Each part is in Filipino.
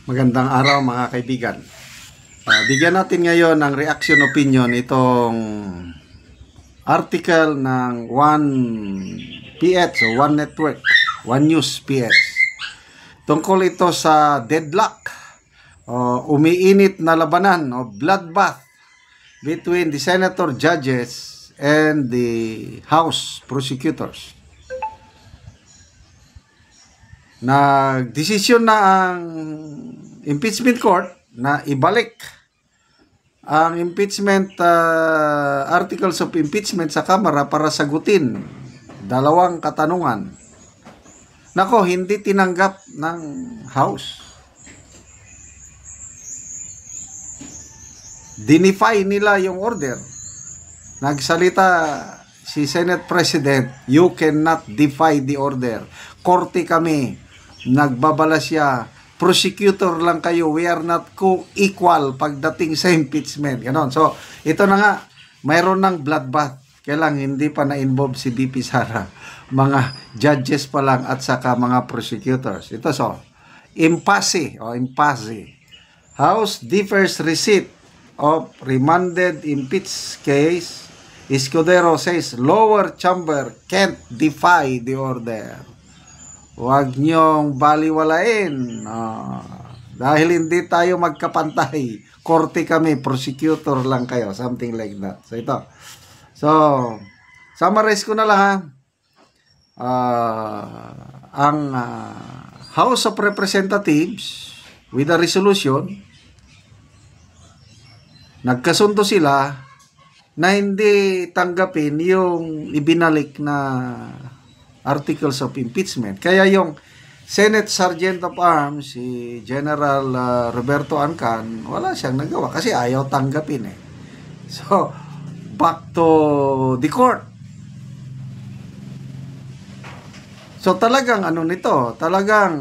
Magandang araw mga kaibigan. Bigyan natin ngayon ng reaction opinion itong article ng 1PH o One Network, One News PH. Tungkol ito sa deadlock o umiinit na labanan o bloodbath between the senator judges and the House prosecutors. Nagdesisyon na ang impeachment court na ibalik ang impeachment articles of impeachment sa Kamara para sagutin dalawang katanungan. Nako, hindi tinanggap ng House. Dinify nila yung order. Nagsalita si Senate President, "You cannot defy the order. Korte kami. Nagbabala siya, prosecutor lang kayo, we are not co-equal pagdating sa impeachment." Ganon. So, ito na nga, mayroon ng bloodbath. Kailang hindi pa na-involve si VP Sara. Mga judges pa lang at saka mga prosecutors. Ito impasse. House differs receipt of remanded impeached case. Escudero says lower chamber can't defy the order. Huwag niyong baliwalain. Dahil hindi tayo magkapantay. Korte kami, prosecutor lang kayo. Something like that. So, ito. So, summarize ko na lang ang House of Representatives with a resolution, nagkasundo sila na hindi tanggapin yung ibinalik na articles of impeachment. Kaya yung Senate Sergeant of Arms, si General Roberto Ancan, wala siyang nagawa kasi ayaw tanggapin . So, back to the court. So, talagang talagang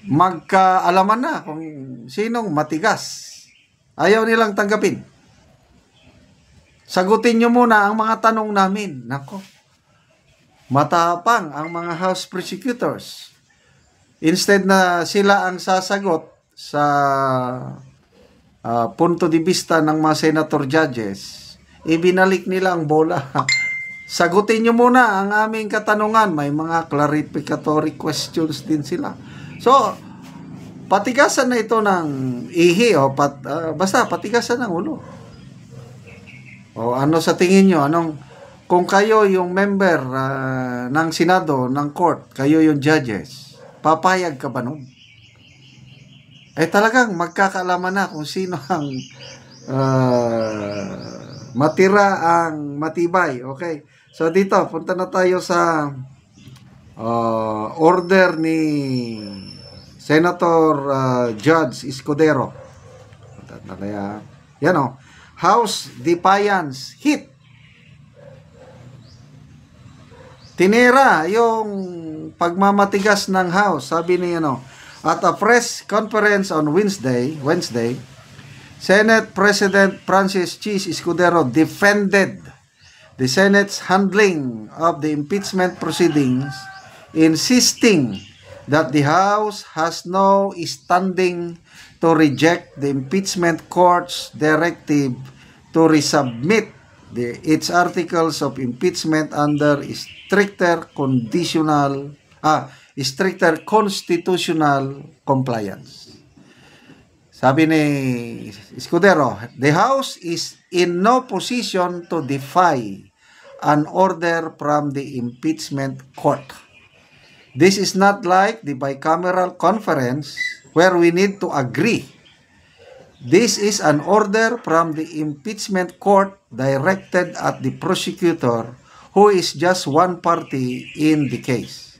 magkaalaman na kung sinong matigas. Ayaw nilang tanggapin. Sagutin nyo muna ang mga tanong namin. Nako, matapang ang mga House prosecutors. Instead na sila ang sasagot sa punto de vista ng mga senator judges, ibinalik nila ang bola. Sagutin nyo muna ang aming katanungan. May mga clarificatory questions din sila. So, patigasan na ito ng ihi o basta patigasan ng ulo. O ano sa tingin nyo? Kung kayo yung member ng Senado, ng court, kayo yung judges, papayag ka ba nun? Talagang magkakaalaman na kung sino ang matira ang matibay. Okay. So dito, punta na tayo sa order ni Senator Judge Escudero. Yan House defiance hit. Tinira yung pagmamatigas ng House. Sabi ni at a press conference on Wednesday, Senate President Francis Chis Escudero defended the Senate's handling of the impeachment proceedings, insisting that the House has no standing to reject the impeachment court's directive to resubmit its articles of impeachment under stricter constitutional compliance. Sabi ni Escudero, the House is in no position to defy an order from the impeachment court. This is not like the bicameral conference where we need to agree. This is an order from the impeachment court directed at the prosecutor, who is just one party in the case.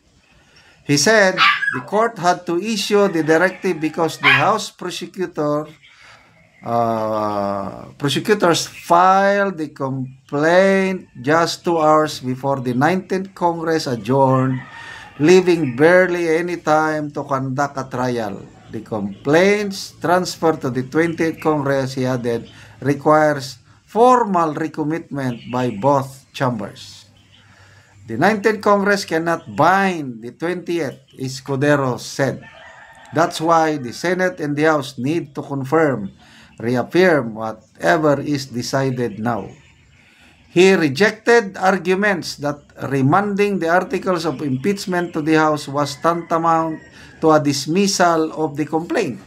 He said the court had to issue the directive because the House prosecutors filed the complaint just 2 hours before the 19th Congress adjourned, leaving barely any time to conduct a trial. The complaints transferred to the 20th Congress, he added, requires formal recommitment by both chambers. The 19th Congress cannot bind the 20th, Escudero said. That's why the Senate and the House need to reaffirm whatever is decided now. He rejected arguments that remanding the articles of impeachment to the House was tantamount to a dismissal of the complaint.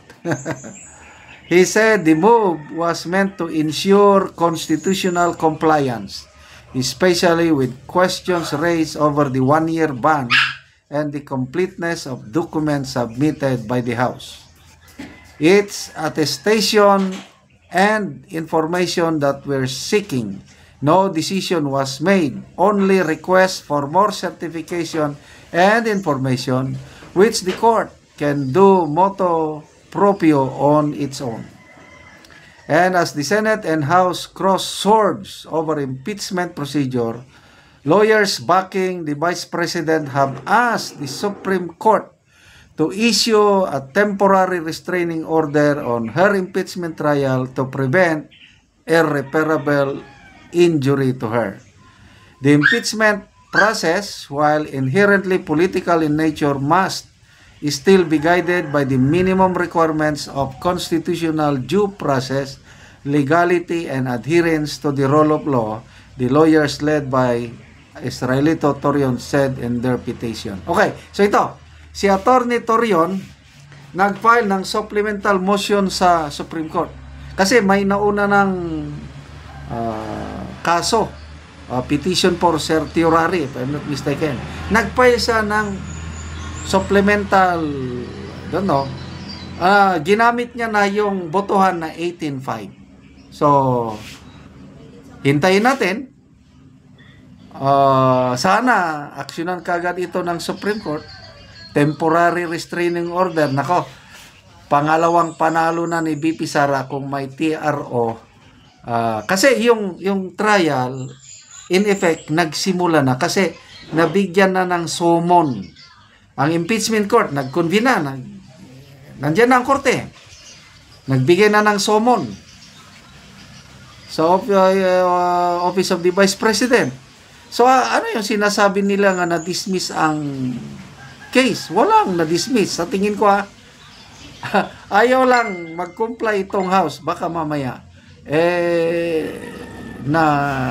He said the move was meant to ensure constitutional compliance, especially with questions raised over the one-year ban and the completeness of documents submitted by the House. Its attestation and information that we're seeking. No decision was made, only requests for more certification and information, which the court can do motu proprio on its own. And as the Senate and House cross swords over impeachment procedure, lawyers backing the Vice President have asked the Supreme Court to issue a temporary restraining order on her impeachment trial to prevent irreparable injury to her. The impeachment process, while inherently political in nature, must still be guided by the minimum requirements of constitutional due process, legality, and adherence to the rule of law, the lawyers led by Israelito Torion said in their petition. Okay, so ito, si Attorney Torion nag-file ng supplemental motion sa Supreme Court kasi may nauna ng kaso, petition for certiorari, if I'm not mistaken. Nag-file siya ng supplemental, ginamit niya na yung botohan na 18-5. So, hintayin natin. Sana aksyonan kagad ito ng Supreme Court. Temporary restraining order. Nako, pangalawang panalo na ni BP Sara kung may TRO. Kasi yung trial, in effect, nagsimula na kasi nabigyan na ng summon. Ang impeachment court, nag-convene na. Nandiyan na ang korte. Nagbigay na ng summon sa Office of the Vice President. So, ano yung sinasabi nila nga na-dismiss ang case? Walang na-dismiss. Sa tingin ko, ayaw lang mag-comply itong House. Baka mamaya,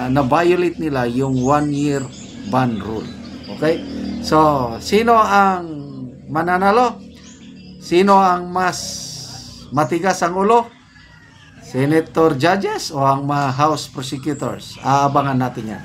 na-violate nila yung one-year ban rule. Okay? So, sino ang mananalo? Sino ang mas matigas ang ulo? Senator judges o ang mga House prosecutors? Aabangan natin yan.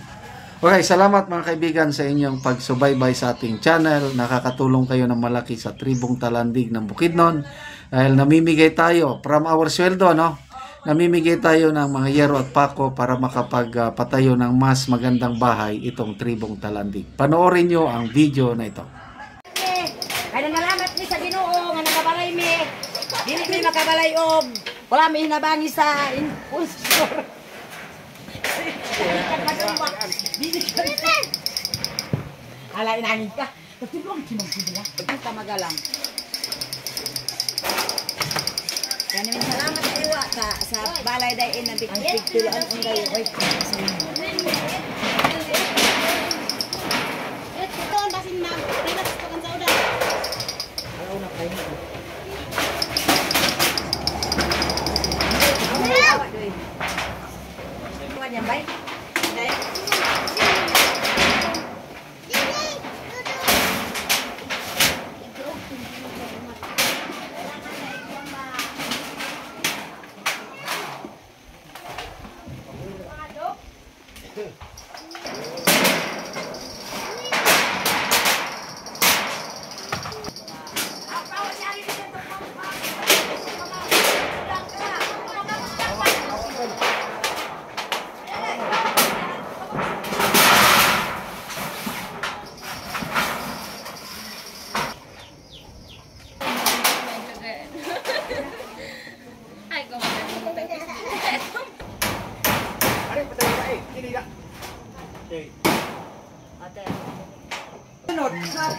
Okay, salamat mga kaibigan sa inyong pagsubaybay sa ating channel. Nakakatulong kayo ng malaki sa Tribong Talandig ng Bukidnon. Dahil namimigay tayo from our sweldo, no? Namimigay tayo ng mga yero at pako para makapagpatayo ng mas magandang bahay itong Tribong Talandig. Panoorin nyo ang video na ito. Kaya nalamat ni sa Ginoo nga nakabalay mi. Dili mi makabalay og wala mi hinabangi sa impulsor. Ala inangin ka. Tutulong kimong sila. Kita magalang. Kaya namin salamat sa iwa sa balay dayin na bigtulaan ang dayo. Wait. Ito ang basin na. Relax pa kan sa udan. Alaw na kayo. Yan bay.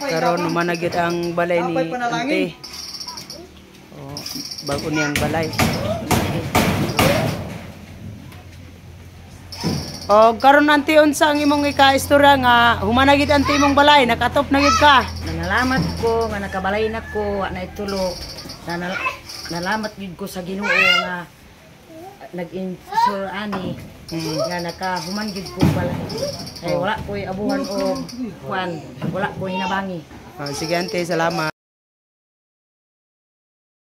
Karon managit ang balay ni Ante. Oh, bago niyang balay. O karon anti unsa ang imong ika-istorya nga humanagid anti imong balay nakatop na gid ka. Nalamat ko nga nakabalay na ko wa na itulo. Nalamat gid ko sa Ginoo nga nag-insure ani nga nakahuman gid ko balay. Ay wala ko'y abuhan o kuan, wala ko hinabangi. Sige ante, salamat.